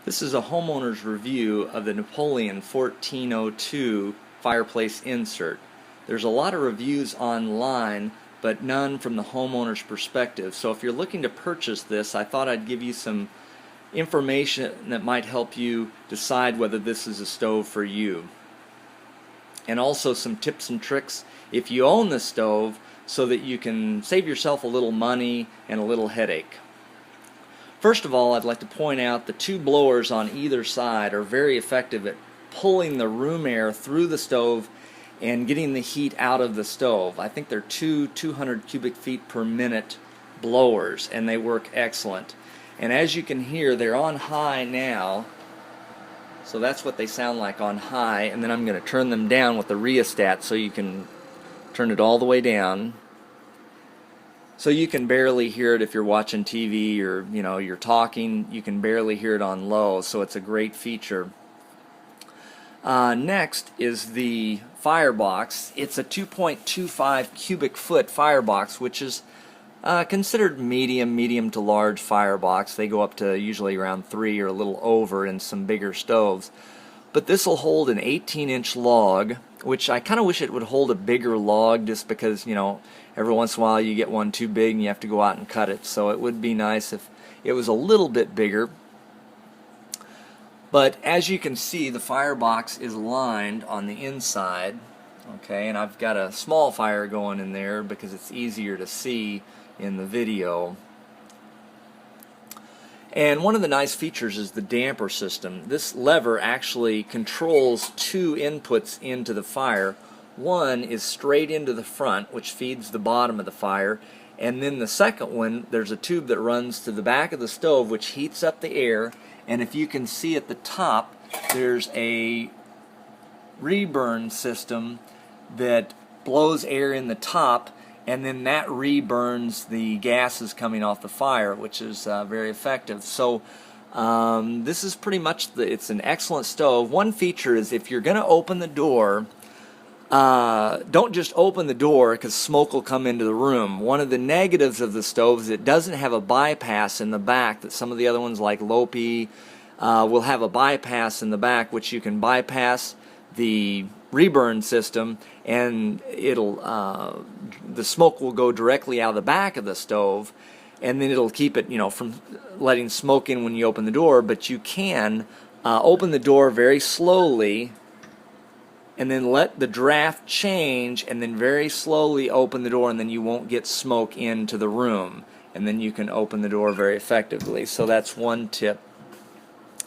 This is a homeowner's review of the Napoleon 1402 fireplace insert. There's a lot of reviews online, but none from the homeowner's perspective. So if you're looking to purchase this, I thought I'd give you some information that might help you decide whether this is a stove for you. And also some tips and tricks if you own the stove so that you can save yourself a little money and a little headache. First of all, I'd like to point out the two blowers on either side are very effective at pulling the room air through the stove and getting the heat out of the stove. I think they're 200 cubic feet per minute blowers, and they work excellent. And as you can hear, they're on high now, so that's what they sound like on high. And then I'm going to turn them down with the rheostat so you can turn it all the way down. So you can barely hear it if you're watching TV or you're talking. You can barely hear it on low, so it's a great feature. Next is the firebox. It's a 2.25 cubic foot firebox, which is considered medium to large firebox. They go up to usually around 3 or a little over in some bigger stoves. But this will hold an 18-inch log, which I kind of wish it would hold a bigger log, just because every once in a while you get one too big and you have to go out and cut it. So it would be nice if it was a little bit bigger. But as you can see, the firebox is lined on the inside. Okay, and I've got a small fire going in there because it's easier to see in the video. And one of the nice features is the damper system. This lever actually controls two inputs into the fire. One is straight into the front, which feeds the bottom of the fire, and then the second one, there's a tube that runs to the back of the stove, which heats up the air. And if you can see at the top, there's a reburn system that blows air in the top, and then that reburns the gases coming off the fire, which is very effective. So this is pretty much it's an excellent stove. One feature is if you're going to open the door, don't just open the door because smoke will come into the room. One of the negatives of the stove is it doesn't have a bypass in the back that some of the other ones like Lopi will have a bypass in the back, which you can bypass the reburn system, and the smoke will go directly out of the back of the stove, and then it'll keep it from letting smoke in when you open the door. But you can open the door very slowly and then let the draft change, and then very slowly open the door, and then you won't get smoke into the room, and then you can open the door very effectively. So that's one tip.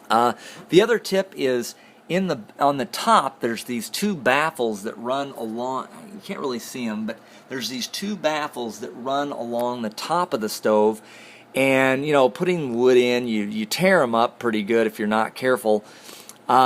The other tip is on the top there's these two baffles that run along. You can't really see them, but there's these two baffles that run along the top of the stove, and putting wood in, you tear them up pretty good if you're not careful.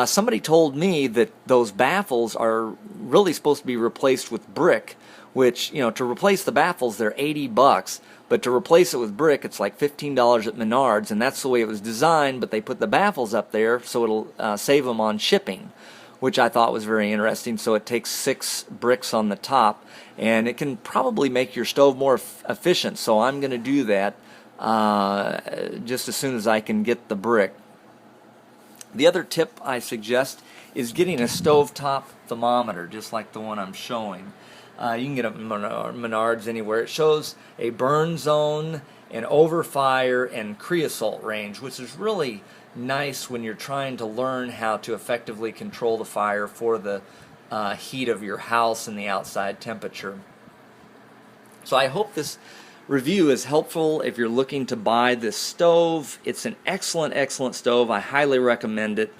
Somebody told me that those baffles are really supposed to be replaced with brick, which, to replace the baffles, they're $80, but to replace it with brick, it's like $15 at Menards, and that's the way it was designed. But they put the baffles up there so it'll save them on shipping, which I thought was very interesting. So it takes 6 bricks on the top, and it can probably make your stove more efficient. So I'm going to do that just as soon as I can get the brick. The other tip I suggest is getting a stovetop thermometer, just like the one I'm showing. You can get it at Menards, anywhere. It shows a burn zone, an overfire, and creosote range, which is really nice when you're trying to learn how to effectively control the fire for the heat of your house and the outside temperature. So I hope this review is helpful if you're looking to buy this stove. It's an excellent stove. I highly recommend it.